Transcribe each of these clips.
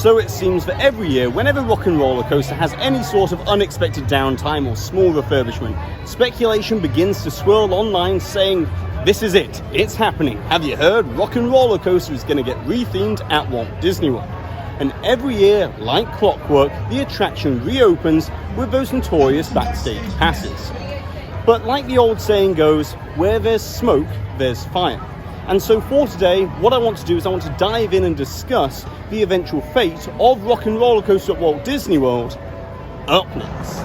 so it seems that every year, whenever RockNRollercoaster has any sort of unexpected downtime or small refurbishment, speculation begins to swirl online saying, "This is it, it's happening. Have you heard? RockNRollercoaster is going to get rethemed at Walt Disney World." And every year, like clockwork, the attraction reopens with those notorious backstage passes. But like the old saying goes, where there's smoke, there's fire. And so for today, what I want to do is I want to dive in and discuss the eventual fate of RockNRollercoaster at Walt Disney World up next.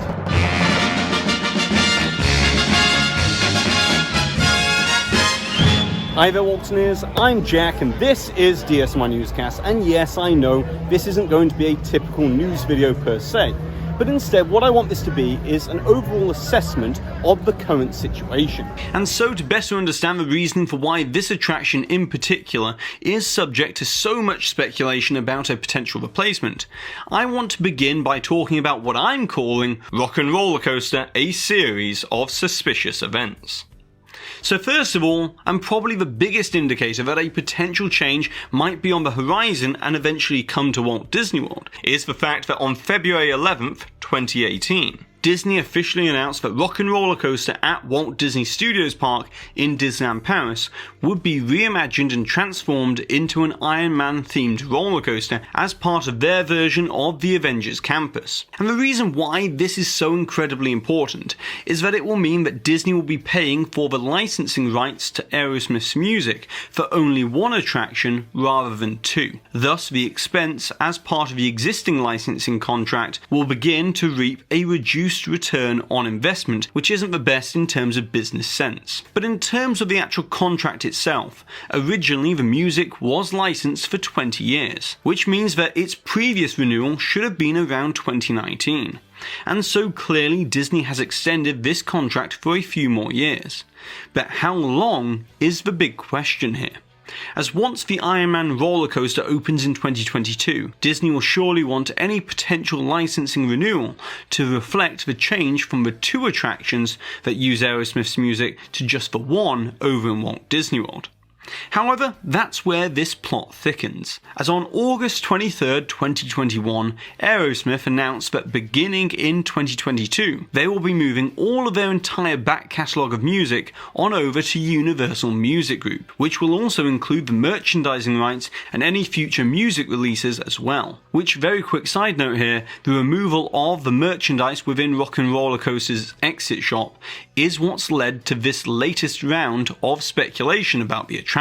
Hi there Waltineers, I'm Jack and this is DSNY Newscast, and yes, I know this isn't going to be a typical news video per se, but instead what I want this to be is an overall assessment of the current situation. And so to better understand the reason for why this attraction in particular is subject to so much speculation about a potential replacement, I want to begin by talking about what I'm calling RockNRollercoaster, a series of suspicious events. So first of all, and probably the biggest indicator that a potential change might be on the horizon and eventually come to Walt Disney World, is the fact that on February 11th, 2018, Disney officially announced that RockNRollercoaster at Walt Disney Studios Park in Disneyland Paris would be reimagined and transformed into an Iron Man themed roller coaster as part of their version of the Avengers campus. And the reason why this is so incredibly important is that it will mean that Disney will be paying for the licensing rights to Aerosmith's music for only one attraction rather than two. Thus, the expense as part of the existing licensing contract will begin to reap a reduced return on investment, which isn't the best in terms of business sense. But in terms of the actual contract itself, originally the music was licensed for 20 years, which means that its previous renewal should have been around 2019. And so clearly Disney has extended this contract for a few more years. But how long is the big question here? As once the Iron Man roller coaster opens in 2022, Disney will surely want any potential licensing renewal to reflect the change from the two attractions that use Aerosmith's music to just the one over in Walt Disney World. However, that's where this plot thickens, as on August 23rd, 2021, Aerosmith announced that beginning in 2022, they will be moving all of their entire back catalogue of music on over to Universal Music Group, which will also include the merchandising rights and any future music releases as well. Which, very quick side note here, the removal of the merchandise within RockNRollercoaster's exit shop is what's led to this latest round of speculation about the attraction.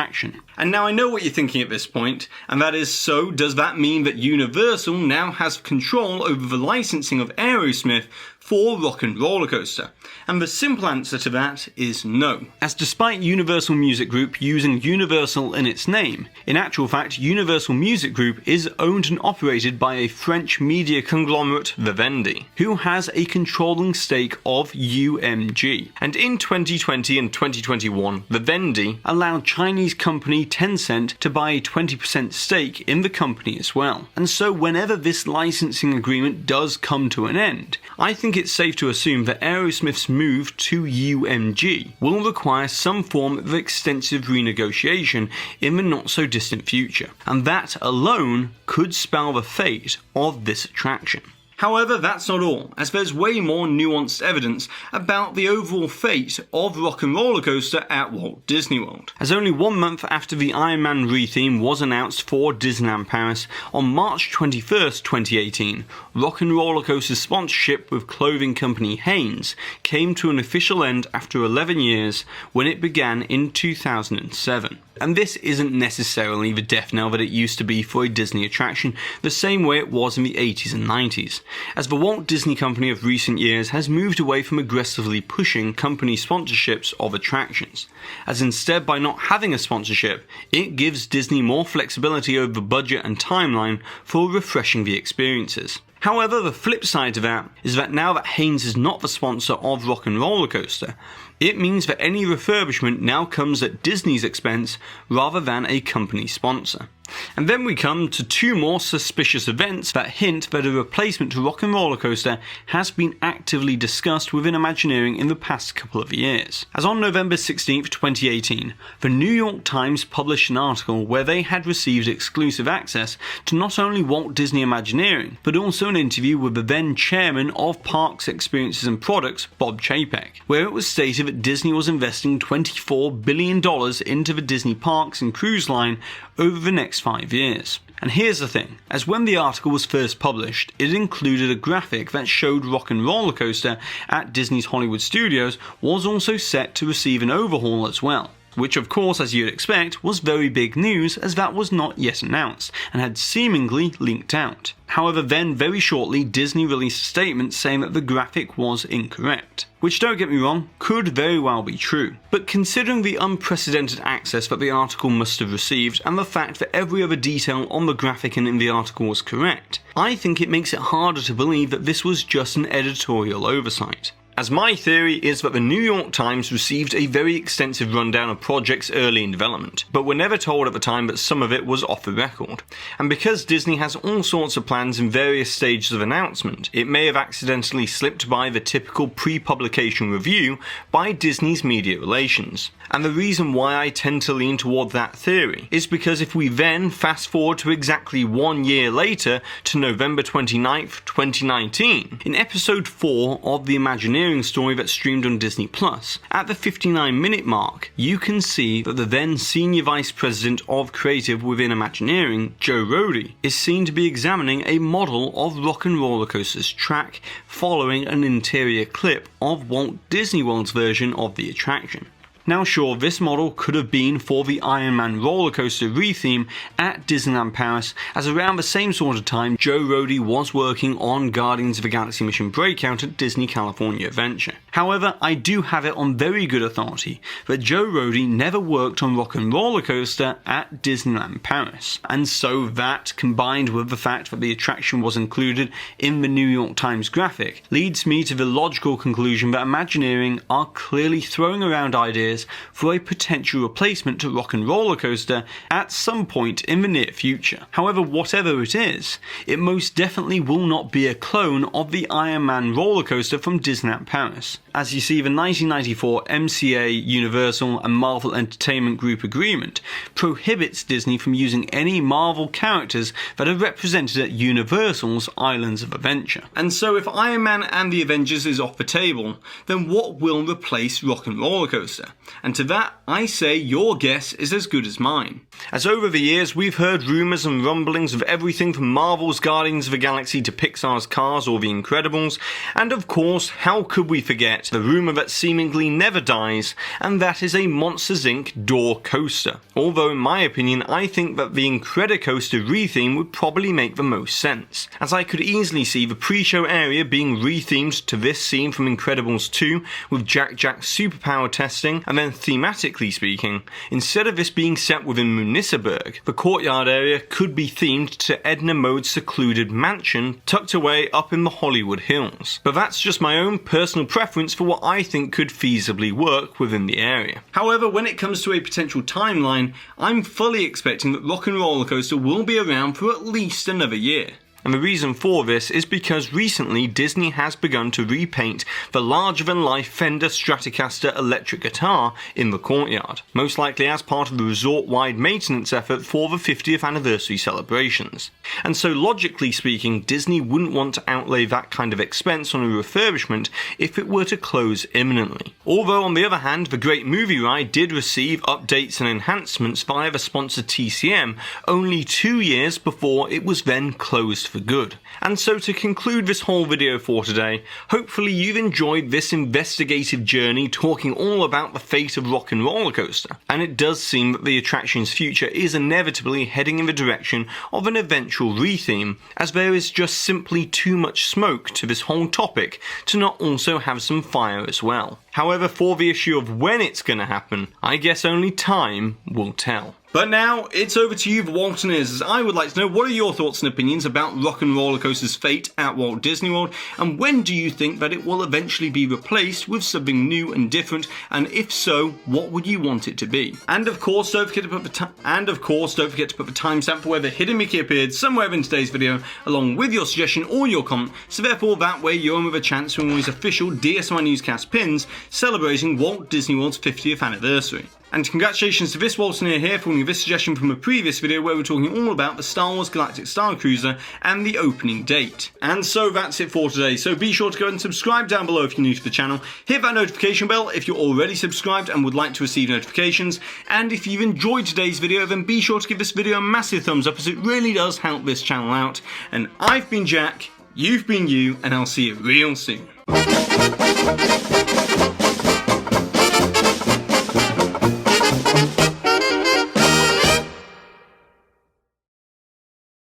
And now I know what you're thinking at this point, and that is, so does that mean that Universal now has control over the licensing of Aerosmith for RockNRollercoaster? And the simple answer to that is no. As despite Universal Music Group using Universal in its name, in actual fact Universal Music Group is owned and operated by a French media conglomerate, Vivendi, who has a controlling stake of UMG. And in 2020 and 2021, Vivendi allowed Chinese company Tencent to buy a 20% stake in the company as well. And so whenever this licensing agreement does come to an end, I think it's safe to assume that Aerosmith's move to UMG will require some form of extensive renegotiation in the not so distant future, and that alone could spell the fate of this attraction. However, that's not all, as there's way more nuanced evidence about the overall fate of RockNRollercoaster at Walt Disney World. As only 1 month after the Iron Man retheme was announced for Disneyland Paris, on March 21st, 2018, RockNRollercoaster's sponsorship with clothing company Hanes came to an official end after 11 years when it began in 2007. And this isn't necessarily the death knell that it used to be for a Disney attraction, the same way it was in the 80s and 90s, as the Walt Disney Company of recent years has moved away from aggressively pushing company sponsorships of attractions, as instead by not having a sponsorship, it gives Disney more flexibility over the budget and timeline for refreshing the experiences. However, the flip side to that is that now that Hanes is not the sponsor of RockNRollercoaster, it means that any refurbishment now comes at Disney's expense rather than a company sponsor. And then we come to two more suspicious events that hint that a replacement to RockNRollercoaster has been actively discussed within Imagineering in the past couple of years. As on November 16th, 2018, the New York Times published an article where they had received exclusive access to not only Walt Disney Imagineering, but also an interview with the then chairman of Parks, Experiences and Products, Bob Chapek, where it was stated that Disney was investing $24 billion into the Disney Parks and Cruise Line over the next 5 years. And here's the thing, as when the article was first published, it included a graphic that showed RockNRollercoaster at Disney's Hollywood Studios was also set to receive an overhaul as well. Which of course, as you'd expect, was very big news as that was not yet announced and had seemingly leaked out. However, then very shortly Disney released a statement saying that the graphic was incorrect. Which, don't get me wrong, could very well be true. But considering the unprecedented access that the article must have received and the fact that every other detail on the graphic and in the article was correct, I think it makes it harder to believe that this was just an editorial oversight. As my theory is that the New York Times received a very extensive rundown of projects early in development, but were never told at the time that some of it was off the record. And because Disney has all sorts of plans in various stages of announcement, it may have accidentally slipped by the typical pre-publication review by Disney's media relations. And the reason why I tend to lean toward that theory is because if we then fast forward to exactly 1 year later to November 29th, 2019, in episode 4 of the Imagineering story that streamed on Disney+, at the 59-minute mark, you can see that the then Senior Vice President of Creative within Imagineering, Joe Rohde, is seen to be examining a model of RockNRollercoaster's track following an interior clip of Walt Disney World's version of the attraction. Now sure, this model could have been for the Iron Man roller coaster retheme at Disneyland Paris, as around the same sort of time Joe Rohde was working on Guardians of the Galaxy Mission Breakout at Disney California Adventure. However, I do have it on very good authority that Joe Rohde never worked on RockNRollercoaster at Disneyland Paris, and so that, combined with the fact that the attraction was included in the New York Times graphic, leads me to the logical conclusion that Imagineering are clearly throwing around ideas for a potential replacement to RockNRollercoaster at some point in the near future. However, whatever it is, it most definitely will not be a clone of the Iron Man roller coaster from Disneyland Paris. As you see, the 1994 MCA, Universal and Marvel Entertainment Group agreement prohibits Disney from using any Marvel characters that are represented at Universal's Islands of Adventure. And so if Iron Man and the Avengers is off the table, then what will replace RockNRollercoaster? And to that, I say your guess is as good as mine. As over the years, we've heard rumours and rumblings of everything from Marvel's Guardians of the Galaxy to Pixar's Cars or The Incredibles, and of course, how could we forget the rumour that seemingly never dies, and that is a Monsters Inc. door coaster. Although in my opinion, I think that the Incredicoaster retheme would probably make the most sense, as I could easily see the pre-show area being rethemed to this scene from Incredibles 2 with Jack Jack's superpower testing, and then thematically speaking, instead of this being set within Municeburg, the courtyard area could be themed to Edna Mode's secluded mansion tucked away up in the Hollywood Hills. But that's just my own personal preference for what I think could feasibly work within the area. However, when it comes to a potential timeline, I'm fully expecting that RockNRollercoaster will be around for at least another year. And the reason for this is because recently Disney has begun to repaint the larger-than-life Fender Stratocaster electric guitar in the courtyard, most likely as part of the resort-wide maintenance effort for the 50th anniversary celebrations. And so logically speaking, Disney wouldn't want to outlay that kind of expense on a refurbishment if it were to close imminently. Although on the other hand, the Great Movie Ride did receive updates and enhancements via the sponsor TCM only 2 years before it was then closed for good. And so to conclude this whole video for today, hopefully you've enjoyed this investigative journey talking all about the fate of RockNRollercoaster, and it does seem that the attraction's future is inevitably heading in the direction of an eventual retheme, as there is just simply too much smoke to this whole topic to not also have some fire as well. However, for the issue of when it's going to happen, I guess only time will tell. But now, it's over to you, the Waltineers, as I would like to know what are your thoughts and opinions about RockNRollercoaster's fate at Walt Disney World, and when do you think that it will eventually be replaced with something new and different, and if so, what would you want it to be? And of course, don't forget to put the timestamp for where the hidden Mickey appeared somewhere in today's video, along with your suggestion or your comment, so therefore that way you're in with a chance to win one of these official DSNY Newscast pins celebrating Walt Disney World's 50th anniversary. And congratulations to this Waltineer here for winning this suggestion from a previous video where we're talking all about the Star Wars Galactic Star Cruiser and the opening date. And so that's it for today, so be sure to go and subscribe down below if you're new to the channel, hit that notification bell if you're already subscribed and would like to receive notifications, and if you've enjoyed today's video then be sure to give this video a massive thumbs up as it really does help this channel out. And I've been Jack, you've been you, and I'll see you real soon.